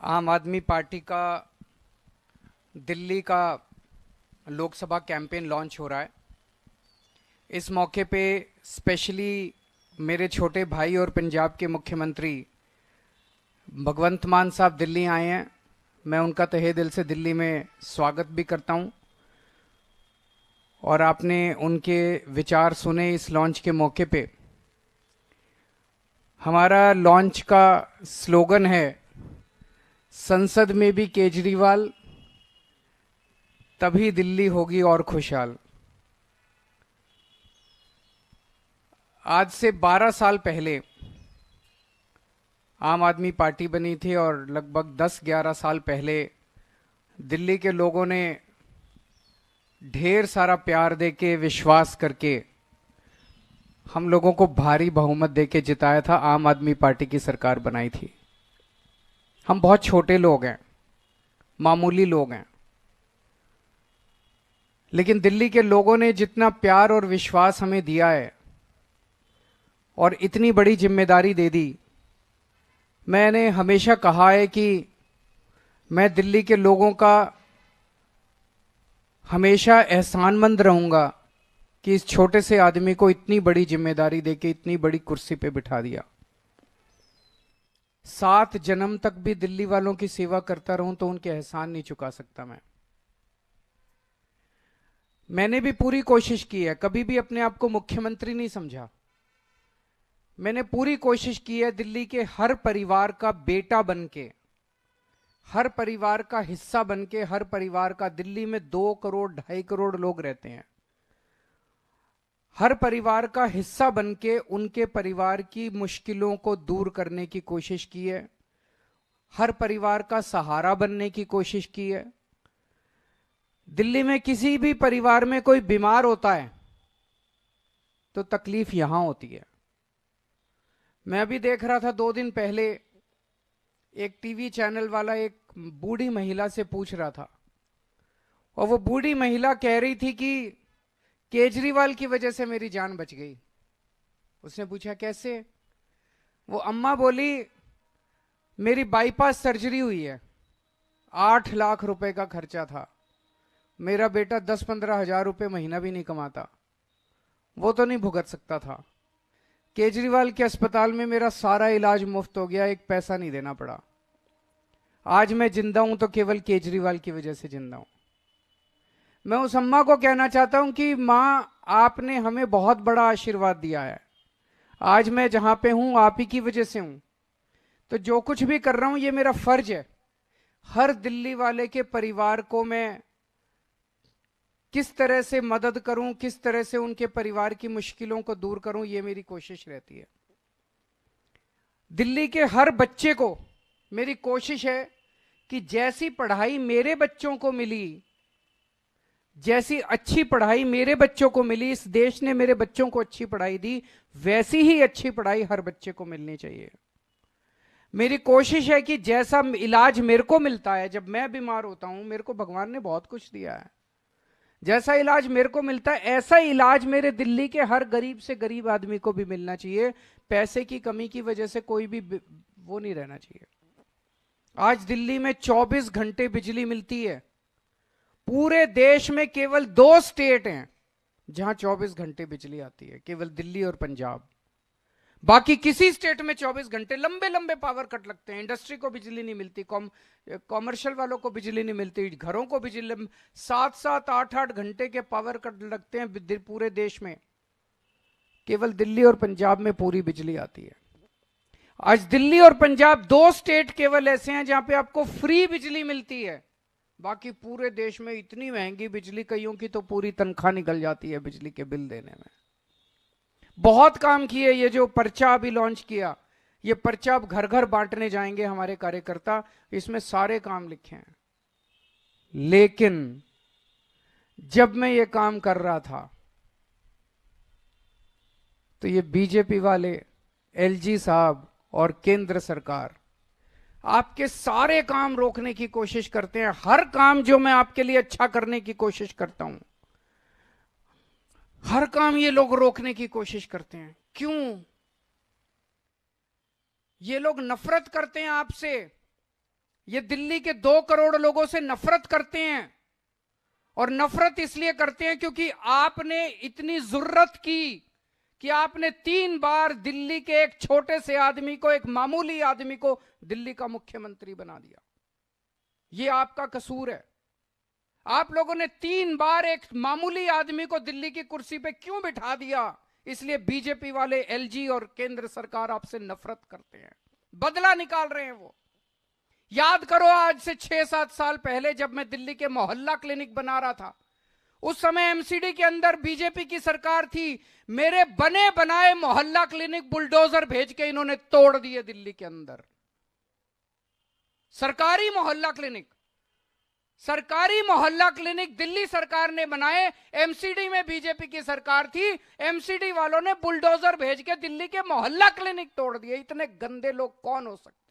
आम आदमी पार्टी का दिल्ली का लोकसभा कैंपेन लॉन्च हो रहा है। इस मौके पे स्पेशली मेरे छोटे भाई और पंजाब के मुख्यमंत्री भगवंत मान साहब दिल्ली आए हैं। मैं उनका तहे दिल से दिल्ली में स्वागत भी करता हूं। और आपने उनके विचार सुने इस लॉन्च के मौके पे। हमारा लॉन्च का स्लोगन है, संसद में भी केजरीवाल, तभी दिल्ली होगी और खुशहाल। आज से 12 साल पहले आम आदमी पार्टी बनी थी और लगभग 10-11 साल पहले दिल्ली के लोगों ने ढेर सारा प्यार देके, विश्वास करके हम लोगों को भारी बहुमत देके जिताया था। आम आदमी पार्टी की सरकार बनाई थी। हम बहुत छोटे लोग हैं, मामूली लोग हैं, लेकिन दिल्ली के लोगों ने जितना प्यार और विश्वास हमें दिया है और इतनी बड़ी जिम्मेदारी दे दी। मैंने हमेशा कहा है कि मैं दिल्ली के लोगों का हमेशा एहसानमंद रहूंगा कि इस छोटे से आदमी को इतनी बड़ी जिम्मेदारी देके इतनी बड़ी कुर्सी पे बिठा दिया। 7 जन्म तक भी दिल्ली वालों की सेवा करता रहूं तो उनके एहसान नहीं चुका सकता मैंने भी पूरी कोशिश की है, कभी भी अपने आप को मुख्यमंत्री नहीं समझा। मैंने पूरी कोशिश की है दिल्ली के हर परिवार का बेटा बनके, हर परिवार का हिस्सा बनके, हर परिवार का, दिल्ली में 2 करोड़ 2.5 करोड़ लोग रहते हैं, हर परिवार का हिस्सा बनके उनके परिवार की मुश्किलों को दूर करने की कोशिश की है, हर परिवार का सहारा बनने की कोशिश की है। दिल्ली में किसी भी परिवार में कोई बीमार होता है तो तकलीफ यहां होती है। मैं अभी देख रहा था 2 दिन पहले, एक टीवी चैनल वाला एक बूढ़ी महिला से पूछ रहा था और वो बूढ़ी महिला कह रही थी कि केजरीवाल की वजह से मेरी जान बच गई। उसने पूछा कैसे? वो अम्मा बोली, मेरी बाईपास सर्जरी हुई है, 8 लाख रुपए का खर्चा था, मेरा बेटा 10-15 हजार रुपए महीना भी नहीं कमाता, वो तो नहीं भुगत सकता था। केजरीवाल के अस्पताल में मेरा सारा इलाज मुफ्त हो गया, एक पैसा नहीं देना पड़ा। आज मैं जिंदा हूं तो केवल केजरीवाल की वजह से जिंदा हूं। मैं उस अम्मा को कहना चाहता हूं कि मां, आपने हमें बहुत बड़ा आशीर्वाद दिया है। आज मैं जहां पे हूं आप ही की वजह से हूं। तो जो कुछ भी कर रहा हूं ये मेरा फर्ज है। हर दिल्ली वाले के परिवार को मैं किस तरह से मदद करूं, किस तरह से उनके परिवार की मुश्किलों को दूर करूं, ये मेरी कोशिश रहती है। दिल्ली के हर बच्चे को मेरी कोशिश है कि जैसी पढ़ाई मेरे बच्चों को मिली, जैसी अच्छी पढ़ाई मेरे बच्चों को मिली, इस देश ने मेरे बच्चों को अच्छी पढ़ाई दी, वैसी ही अच्छी पढ़ाई हर बच्चे को मिलनी चाहिए। मेरी कोशिश है कि जैसा इलाज मेरे को मिलता है जब मैं बीमार होता हूं, मेरे को भगवान ने बहुत कुछ दिया है, जैसा इलाज मेरे को मिलता है ऐसा इलाज मेरे दिल्ली के हर गरीब से गरीब आदमी को भी मिलना चाहिए। पैसे की कमी की वजह से कोई भी वो नहीं रहना चाहिए। आज दिल्ली में 24 घंटे बिजली मिलती है। पूरे देश में केवल 2 स्टेट हैं जहां 24 घंटे बिजली आती है, केवल दिल्ली और पंजाब। बाकी किसी स्टेट में 24 घंटे लंबे लंबे पावर कट लगते हैं। इंडस्ट्री को बिजली नहीं मिलती, कॉमर्शियल वालों को बिजली नहीं मिलती, घरों को बिजली 7-7 8-8 घंटे के पावर कट लगते हैं पूरे देश में। केवल दिल्ली और पंजाब में पूरी बिजली आती है। आज दिल्ली और पंजाब 2 स्टेट केवल ऐसे हैं जहां पे आपको फ्री बिजली मिलती है। बाकी पूरे देश में इतनी महंगी बिजली, कईयों की तो पूरी तनख्वाह निकल जाती है बिजली के बिल देने में। बहुत काम किए। ये जो पर्चा अभी लॉन्च किया, ये पर्चा अब घर घर बांटने जाएंगे हमारे कार्यकर्ता, इसमें सारे काम लिखे हैं। लेकिन जब मैं ये काम कर रहा था तो ये बीजेपी वाले, एलजी साहब और केंद्र सरकार आपके सारे काम रोकने की कोशिश करते हैं। हर काम जो मैं आपके लिए अच्छा करने की कोशिश करता हूं, हर काम ये लोग रोकने की कोशिश करते हैं। क्यों? ये लोग नफरत करते हैं आपसे, ये दिल्ली के 2 करोड़ लोगों से नफरत करते हैं, और नफरत इसलिए करते हैं क्योंकि आपने इतनी जुर्रत की कि आपने 3 बार दिल्ली के एक छोटे से आदमी को, एक मामूली आदमी को दिल्ली का मुख्यमंत्री बना दिया। यह आपका कसूर है। आप लोगों ने 3 बार एक मामूली आदमी को दिल्ली की कुर्सी पे क्यों बिठा दिया? इसलिए बीजेपी वाले, एलजी और केंद्र सरकार आपसे नफरत करते हैं, बदला निकाल रहे हैं वो। याद करो, आज से 6-7 साल पहले जब मैं दिल्ली के मोहल्ला क्लिनिक बना रहा था, उस समय एमसीडी के अंदर बीजेपी की सरकार थी। मेरे बने बनाए मोहल्ला क्लिनिक बुलडोजर भेज के इन्होंने तोड़ दिए दिल्ली के अंदर। सरकारी मोहल्ला क्लिनिक, सरकारी मोहल्ला क्लिनिक दिल्ली सरकार ने बनाए। एमसीडी में बीजेपी की सरकार थी, एमसीडी वालों ने बुलडोजर भेज के दिल्ली के मोहल्ला क्लिनिक तोड़ दिए। इतने गंदे लोग कौन हो सकते हैं?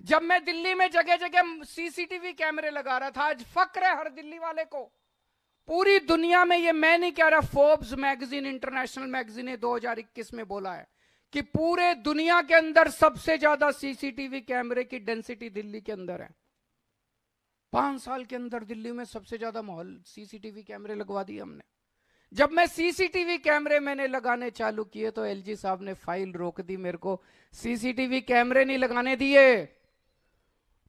जब मैं दिल्ली में जगह जगह सीसीटीवी कैमरे लगा रहा था, आज फक्र है हर दिल्ली वाले को। पूरी दुनिया में, ये मैं नहीं कह रहा, फोर्ब्स मैगजीन, इंटरनेशनल मैगजीन ने 2021 में बोला है कि पूरे दुनिया के अंदर सबसे ज्यादा सीसीटीवी कैमरे की डेंसिटी दिल्ली के अंदर है। 5 साल के अंदर दिल्ली में सबसे ज्यादा सीसीटीवी कैमरे लगवा दिए हमने। जब मैं सीसीटीवी कैमरे मैंने लगाने चालू किए तो एलजी साहब ने फाइल रोक दी, मेरे को सीसीटीवी कैमरे नहीं लगाने दिए।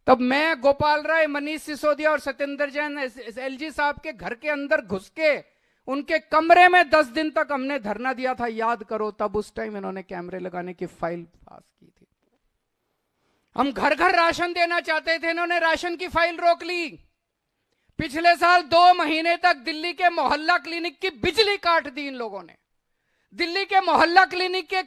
तब मैं, गोपाल राय, मनीष सिसोदिया और सत्येंद्र जैन एलजी साहब के घर के अंदर घुस के उनके कमरे में 10 दिन तक हमने धरना दिया था। याद करो, तब उस टाइम इन्होंने कैमरे लगाने की फाइल पास की थी। हम घर घर राशन देना चाहते थे, इन्होंने राशन की फाइल रोक ली। पिछले साल 2 महीने तक दिल्ली के मोहल्ला क्लिनिक की बिजली काट दी इन लोगों ने। दिल्ली के मोहल्ला क्लिनिक के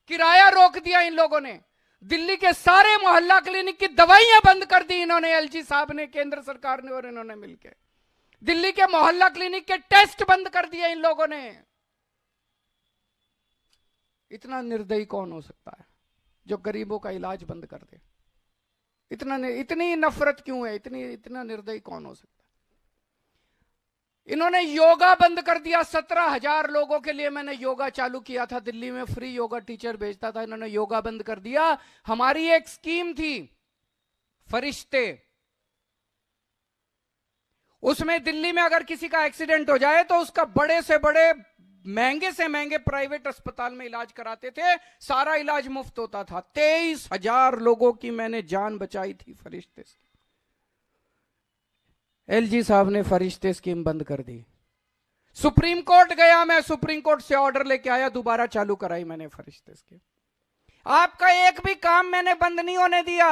किराया रोक दिया इन लोगों ने। दिल्ली के सारे मोहल्ला क्लिनिक की दवाइयां बंद कर दी इन्होंने, एलजी साहब ने, केंद्र सरकार ने और इन्होंने मिलकर। दिल्ली के मोहल्ला क्लिनिक के टेस्ट बंद कर दिए इन लोगों ने। इतना निर्दयी कौन हो सकता है जो गरीबों का इलाज बंद कर दे? इतनी नफरत क्यों है? इतना निर्दयी कौन हो सकता है? इन्होंने योगा बंद कर दिया। 17,000 लोगों के लिए मैंने योगा चालू किया था दिल्ली में, फ्री योगा टीचर भेजता था, इन्होंने योगा बंद कर दिया। हमारी एक स्कीम थी फरिश्ते, उसमें दिल्ली में अगर किसी का एक्सीडेंट हो जाए तो उसका बड़े से बड़े, महंगे से महंगे प्राइवेट अस्पताल में इलाज कराते थे, सारा इलाज मुफ्त होता था। 23,000 लोगों की मैंने जान बचाई थी फरिश्ते से। एलजी साहब ने फरिश्ते स्कीम बंद कर दी। सुप्रीम कोर्ट गया मैं, सुप्रीम कोर्ट से ऑर्डर लेके आया, दोबारा चालू कराई मैंने फरिश्ते स्कीम। आपका एक भी काम मैंने बंद नहीं होने दिया।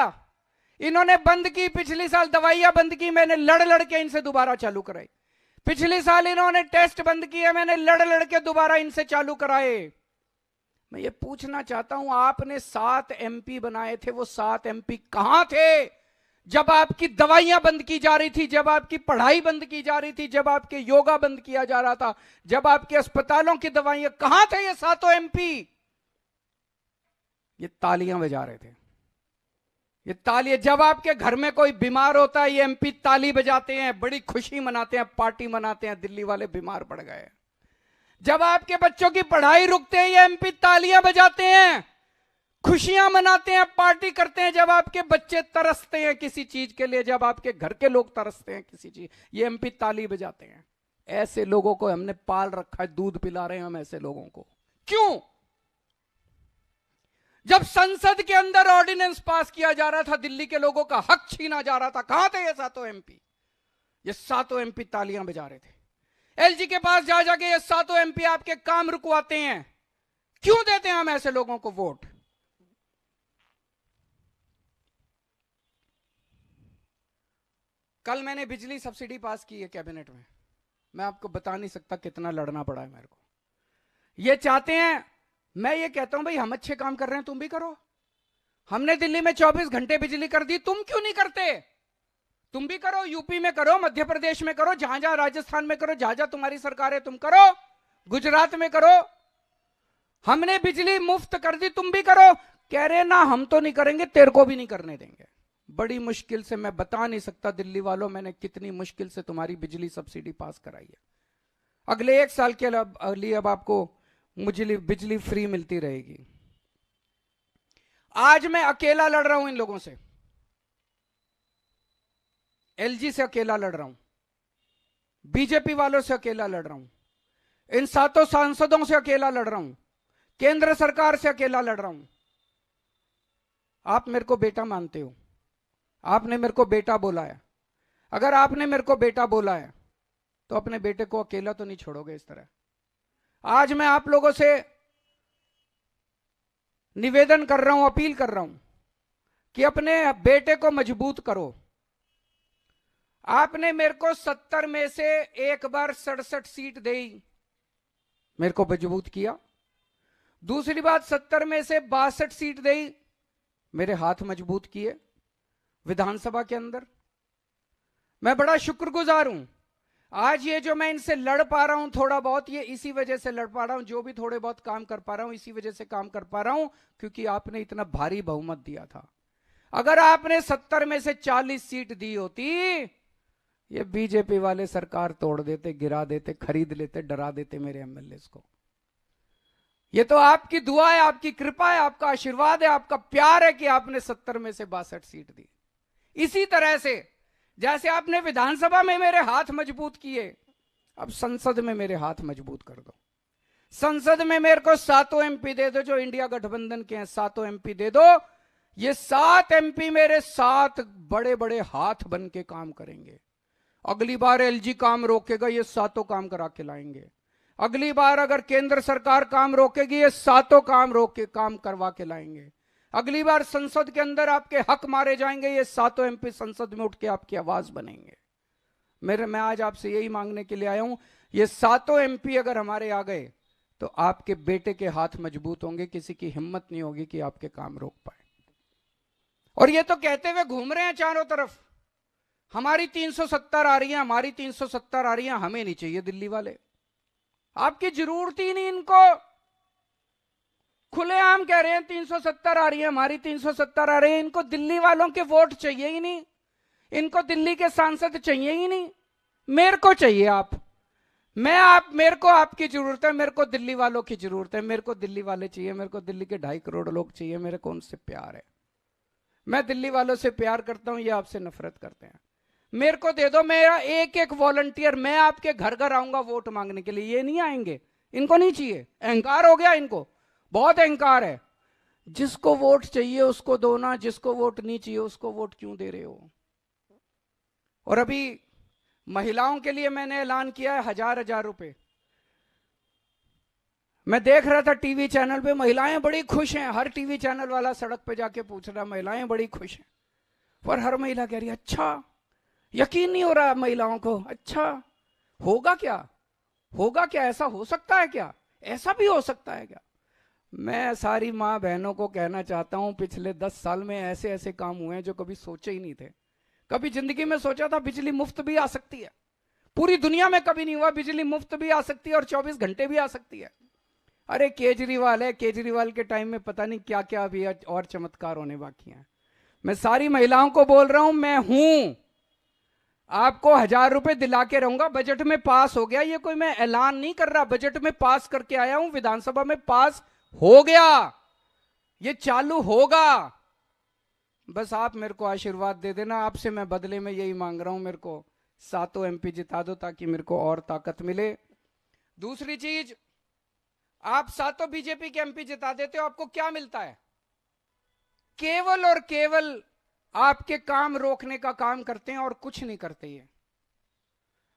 इन्होंने बंद की, पिछली साल दवाइयां बंद की, मैंने लड़ लड़ के इनसे दोबारा चालू कराई। पिछले साल इन्होंने टेस्ट बंद किए, मैंने लड़ लड़ के दोबारा इनसे चालू कराए। मैं ये पूछना चाहता हूं, आपने 7 एमपी बनाए थे, वो 7 एमपी कहां थे जब आपकी दवाइयां बंद की जा रही थी, जब आपकी पढ़ाई बंद की जा रही थी, जब आपके योगा बंद किया जा रहा था, जब आपके अस्पतालों की दवाइयां? कहां थे ये 7 एमपी? ये तालियां बजा रहे थे। ये ताली, जब आपके घर में कोई बीमार होता है ये एमपी ताली बजाते हैं, बड़ी खुशी मनाते हैं, पार्टी मनाते हैं, दिल्ली वाले बीमार पड़ गए। जब आपके बच्चों की पढ़ाई रुकते हैं ये एमपी तालियां बजाते हैं, खुशियां मनाते हैं, पार्टी करते हैं। जब आपके बच्चे तरसते हैं किसी चीज के लिए, जब आपके घर के लोग तरसते हैं किसी चीज, ये एमपी ताली बजाते हैं। ऐसे लोगों को हमने पाल रखा है, दूध पिला रहे हैं हम ऐसे लोगों को। क्यों? जब संसद के अंदर ऑर्डिनेंस पास किया जा रहा था, दिल्ली के लोगों का हक छीना जा रहा था, कहां थे ये 7 एमपी? ये 7 एमपी तालियां बजा रहे थे। एलजी के पास जा जाके ये 7 एमपी आपके काम रुकवाते हैं। क्यों देते हैं हम ऐसे लोगों को वोट? कल मैंने बिजली सब्सिडी पास की है कैबिनेट में, मैं आपको बता नहीं सकता कितना लड़ना पड़ा है मेरे को। ये चाहते हैं, मैं ये कहता हूं भाई हम अच्छे काम कर रहे हैं, तुम भी करो। हमने दिल्ली में 24 घंटे बिजली कर दी, तुम क्यों नहीं करते? तुम भी करो, यूपी में करो, मध्य प्रदेश में करो, जहां जहां, राजस्थान में करो, जहां जहां तुम्हारी सरकार है तुम करो, गुजरात में करो। हमने बिजली मुफ्त कर दी, तुम भी करो। कह रहे ना हम तो नहीं करेंगे, तेरे को भी नहीं करने देंगे। बड़ी मुश्किल से, मैं बता नहीं सकता दिल्ली वालों मैंने कितनी मुश्किल से तुम्हारी बिजली सब्सिडी पास कराई है। अगले 1 साल के लिए अब आपको बिजली फ्री मिलती रहेगी। आज मैं अकेला लड़ रहा हूं इन लोगों से, एलजी से अकेला लड़ रहा हूं, बीजेपी वालों से अकेला लड़ रहा हूं, इन 7 सांसदों से अकेला लड़ रहा हूं, केंद्र सरकार से अकेला लड़ रहा हूं। आप मेरे को बेटा मानते हो, आपने मेरे को बेटा बोला है। अगर आपने मेरे को बेटा बोला है तो अपने बेटे को अकेला तो नहीं छोड़ोगे इस तरह। आज मैं आप लोगों से निवेदन कर रहा हूं, अपील कर रहा हूं कि अपने बेटे को मजबूत करो। आपने मेरे को 70 में से एक बार 67 सीट दी, मेरे को मजबूत किया। दूसरी बात, 70 में से 62 सीट दी, मेरे हाथ मजबूत किए विधानसभा के अंदर। मैं बड़ा शुक्रगुजार हूं। आज ये जो मैं इनसे लड़ पा रहा हूं थोड़ा बहुत, ये इसी वजह से लड़ पा रहा हूं। जो भी थोड़े बहुत काम कर पा रहा हूं इसी वजह से काम कर पा रहा हूं, क्योंकि आपने इतना भारी बहुमत दिया था। अगर आपने 70 में से 40 सीट दी होती, ये बीजेपी वाले सरकार तोड़ देते, गिरा देते, खरीद लेते, डरा देते मेरे एमएलए को। ये तो आपकी दुआ है, आपकी कृपा है, आपका आशीर्वाद है, आपका प्यार है कि आपने 70 में से 62 सीट दी। इसी तरह से जैसे आपने विधानसभा में मेरे हाथ मजबूत किए, अब संसद में मेरे हाथ मजबूत कर दो। संसद में मेरे को 7 एमपी दे दो, जो इंडिया गठबंधन के हैं 7 एमपी दे दो। ये 7 एमपी मेरे 7 बड़े बड़े हाथ बन के काम करेंगे। अगली बार एलजी काम रोकेगा, ये 7 काम करा के लाएंगे। अगली बार अगर केंद्र सरकार काम रोकेगी, ये 7 काम रोक के काम करवा के लाएंगे। अगली बार संसद के अंदर आपके हक मारे जाएंगे, ये 7 एमपी संसद में उठ के आपकी आवाज बनेंगे। मैं आज आपसे यही मांगने के लिए आया हूं, ये 7 एमपी अगर हमारे आ गए तो आपके बेटे के हाथ मजबूत होंगे, किसी की हिम्मत नहीं होगी कि आपके काम रोक पाए। और ये तो कहते हुए घूम रहे हैं चारों तरफ, हमारी 370 आ रही है, हमारी 370 आ रही है, हमें नहीं चाहिए दिल्ली वाले। आपकी जरूरत ही नहीं इनको। खुलेआम कह रहे हैं 370 आ रही है, हमारी 370 आ रही है। इनको दिल्ली वालों के वोट चाहिए ही नहीं, इनको दिल्ली के सांसद चाहिए ही नहीं। मेरे को चाहिए आप, मेरे को आपकी जरूरत है, मेरे को दिल्ली वालों की जरूरत है, मेरे को दिल्ली वाले चाहिए, मेरे को दिल्ली के 2.5 करोड़ लोग चाहिए। मेरे को उनसे प्यार है, मैं दिल्ली वालों से प्यार करता हूं, ये आपसे नफरत करते हैं। मेरे को दे दो, मेरा एक एक वॉलंटियर, मैं आपके घर घर आऊंगा वोट मांगने के लिए। ये नहीं आएंगे, इनको नहीं चाहिए। अहंकार हो गया इनको, बहुत अहंकार है। जिसको वोट चाहिए उसको दो ना, जिसको वोट नहीं चाहिए उसको वोट क्यों दे रहे हो। और अभी महिलाओं के लिए मैंने ऐलान किया है 1000 रुपए। मैं देख रहा था टीवी चैनल पे, महिलाएं बड़ी खुश हैं। हर टीवी चैनल वाला सड़क पे जाके पूछ रहा, महिलाएं बड़ी खुश हैं। पर हर महिला कह रही अच्छा, यकीन नहीं हो रहा महिलाओं को। अच्छा होगा क्या, होगा क्या, ऐसा हो सकता है क्या, ऐसा भी हो सकता है क्या। मैं सारी माँ बहनों को कहना चाहता हूं, पिछले 10 साल में ऐसे ऐसे काम हुए हैं जो कभी सोचे ही नहीं थे। कभी जिंदगी में सोचा था बिजली मुफ्त भी आ सकती है, पूरी दुनिया में कभी नहीं हुआ। बिजली मुफ्त भी आ सकती है और 24 घंटे भी आ सकती है। अरे केजरीवाल है, केजरीवाल के टाइम में पता नहीं क्या क्या अभी और चमत्कार होने बाकी हैं। मैं सारी महिलाओं को बोल रहा हूं, मैं हूं, आपको 1000 रुपए दिला के रहूंगा। बजट में पास हो गया, ये कोई मैं ऐलान नहीं कर रहा, बजट में पास करके आया हूं, विधानसभा में पास हो गया, ये चालू होगा। बस आप मेरे को आशीर्वाद दे देना। आपसे मैं बदले में यही मांग रहा हूं, मेरे को 7 एमपी जिता दो ताकि मेरे को और ताकत मिले। दूसरी चीज, आप 7 बीजेपी के एमपी जिता देते हो, आपको क्या मिलता है? केवल और केवल आपके काम रोकने का काम करते हैं और कुछ नहीं करते। ये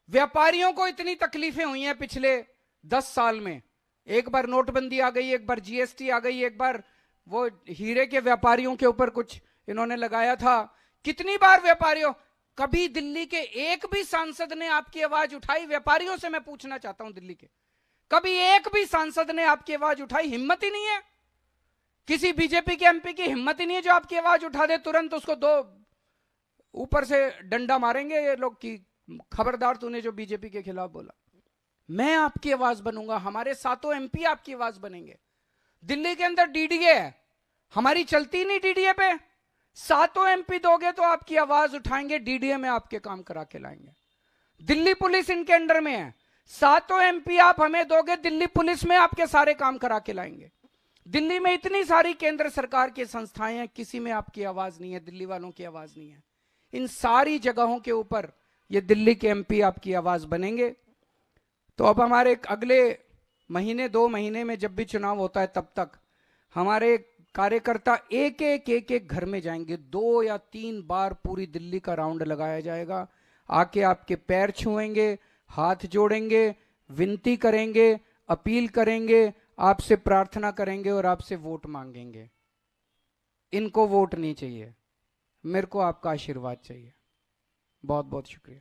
व्यापारियों को इतनी तकलीफें हुई हैं पिछले 10 साल में। एक बार नोटबंदी आ गई, एक बार जीएसटी आ गई, एक बार वो हीरे के व्यापारियों के ऊपर कुछ इन्होंने लगाया था। कितनी बार व्यापारियों, कभी दिल्ली के एक भी सांसद ने आपकी आवाज उठाई? व्यापारियों से मैं पूछना चाहता हूं, दिल्ली के कभी एक भी सांसद ने आपकी आवाज उठाई? हिम्मत ही नहीं है किसी बीजेपी के एमपी की, हिम्मत ही नहीं है जो आपकी आवाज उठा दे। तुरंत उसको 2 ऊपर से डंडा मारेंगे ये लोग की, खबरदार तूने जो बीजेपी के खिलाफ बोला। मैं आपकी आवाज बनूंगा, हमारे 7 एमपी आपकी आवाज बनेंगे। दिल्ली के अंदर डीडीए है, हमारी चलती नहीं डीडीए पे। 7 एमपी दोगे तो आपकी आवाज उठाएंगे, डीडीए में आपके काम करा के लाएंगे। दिल्ली पुलिस इनके अंडर में है, 7 एमपी आप हमें दोगे, दिल्ली पुलिस में आपके सारे काम करा के लाएंगे। दिल्ली में इतनी सारी केंद्र सरकार की संस्थाएं हैं, किसी में आपकी आवाज नहीं है, दिल्ली वालों की आवाज नहीं है। इन सारी जगहों के ऊपर ये दिल्ली के एमपी आपकी आवाज बनेंगे। तो अब हमारे अगले महीने 2 महीने में जब भी चुनाव होता है, तब तक हमारे कार्यकर्ता एक एक घर में जाएंगे। 2 या 3 बार पूरी दिल्ली का राउंड लगाया जाएगा। आके आपके पैर छुएंगे, हाथ जोड़ेंगे, विनती करेंगे, अपील करेंगे, आपसे प्रार्थना करेंगे और आपसे वोट मांगेंगे। इनको वोट नहीं चाहिए, मेरे को आपका आशीर्वाद चाहिए। बहुत बहुत शुक्रिया।